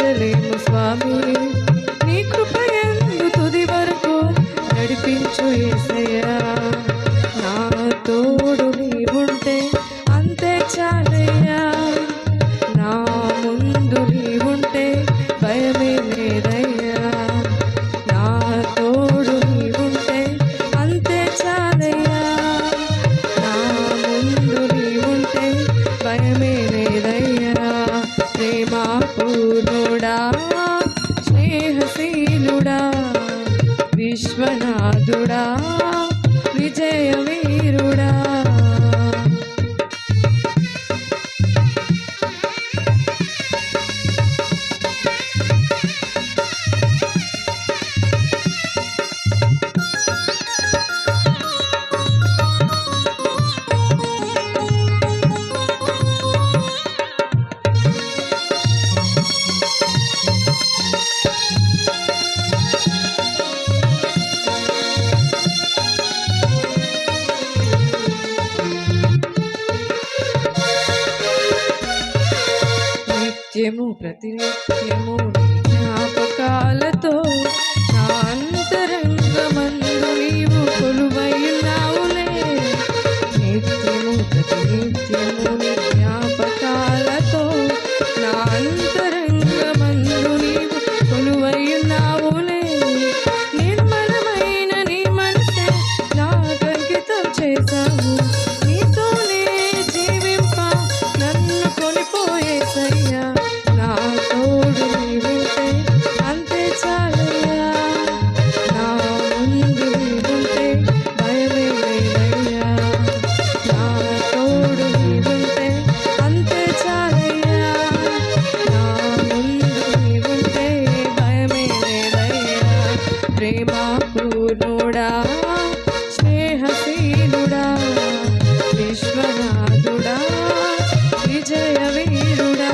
వర్ణించలేము స్వామి. నీ కృప యందు తుది వరకు నడిపించు యేసయ్యా. నా తోడు నీవుంటే అంతే చాలయ్యా. నా ముందు నీవుంటే భయమే లేదయ్యా. నా తోడు నీవుంటే అంతే చాలయ్యా. నా ముందు నీవుంటే భయమే లేదయ్యా. ప్రేమ పూర్ణుడా, స్నేహశీలుడా, విశ్వనాథుడా, విజయవీరుడా. నిత్యము ప్రతినిత్యము నీ జ్ఞాపకాలతో నా అంతరంగమందు నీవు కొలువైనావులే. నిత్యము ప్రతినిత్యము నీ జ్ఞాపకాలతో నా అంతరంగమందు నీవు కొలువైనావులే. నిర్మలమైన నీ మనసే నాకు అంకితం చేశావు. నీతోనే జీవింప నన్ను కొనిపోయేసయ్యా. నా తోడు నీవుంటే అంతే చాలయ్యా. నా ముందు నీవుంటే భయమే లేదయ్యా. నా తోడు నీవుంటే అంతే చాలయ్యా. నా ముందు నీవుంటే భయమే లేదయ్యా. ప్రేమ పూర్ణుడా, స్నేహశీలుడా, విశ్వనాథుడా, విజయవీరుడా.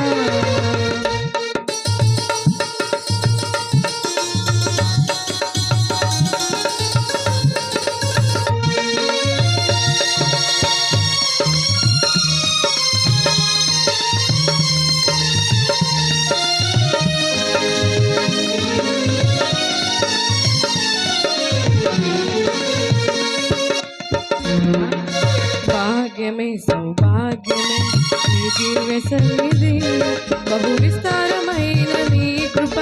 భాగ్యమే సౌభాగ్యమే నీ దివ్య సన్నిధి. బహు విస్తారమైన నీ కృప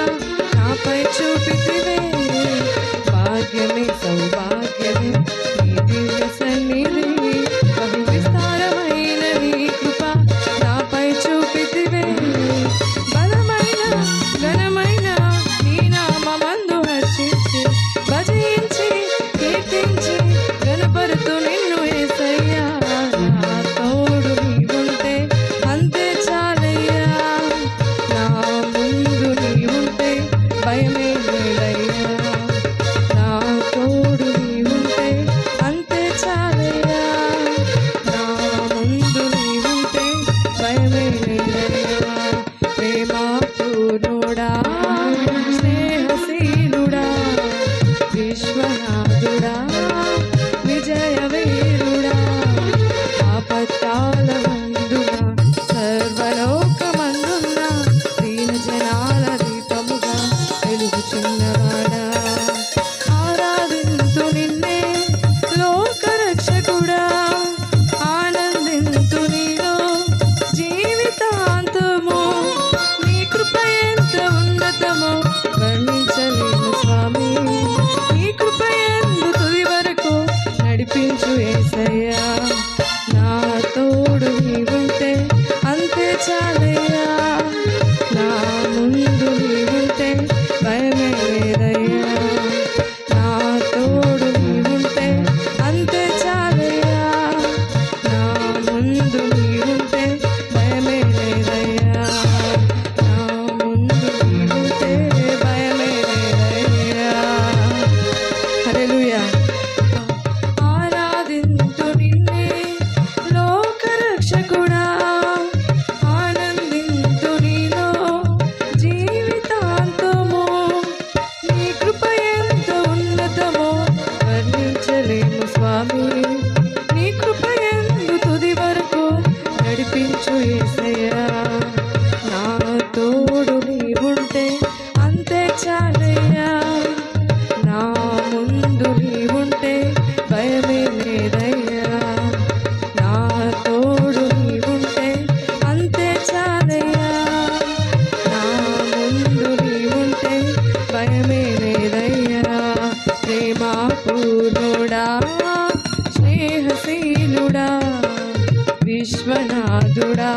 నాపై చూపితివే. భాగ్యమే సౌభాగ్యమే నీ దివ్య సన్నిధి. బహు విస్తారమైన నీ కృప నాపై చూపితివే. బలమైన ఘనమైన నీ నామమందు హర్షించి భజించి కీర్తించి గణపరుతు నిన్ను యేసయ్యా. నా తోడు నీవుంటే అంతే చాలయ్యా. నా ముందు నీవుంటే భయమే లేదయ్యా. నా తోడు నీవుంటే అంతే చాలయ్యా. నా ముందు నీవుంటే భయమే లేదయ్యా. ప్రేమ పూర్ణుడా, స్నేహశీలుడా, విశ్వనాథుడా, విజయవీరుడా. ఆపత్కాలమందున సర్వలోకమందున దీన జనాల దీపముగా వెలుగుచున్నవాడా. ఆరాధింతు నిన్నే లోకరక్షకుడా. ఆనందింతు నీలో జీవితాంతము. నీ కృప ఎంత ఉన్నతమో వర్ణించలేము స్వామి. నీ కృప యందు తుది వరకు నడిపించు యేసయ్యా. నా తోడు నీవుంటే అంతే చాలయ్యా. నా ముందు నీవుంటే భయమే లేదయ్యా. నా తోడు నీవుంటే అంతే చాలయ్యా. నా ముందు నీవుంటే భయమే లేదయ్యా. నా ముందు నీవుంటే భయమే లేదయ్యా. హల్లెలూయా. ఆరాధింతు నిన్నే లోకరక్షకుడా. ఆనందింతు నీలో జీవితాంతము. నీ కృప ఎంత ఉన్నతమో వర్ణించలేము స్వామి. నీ కృప యందు తుది వరకు నడిపించు యేసయ్యా. నా తోడు నీవుంటే విశ్వనాథుడా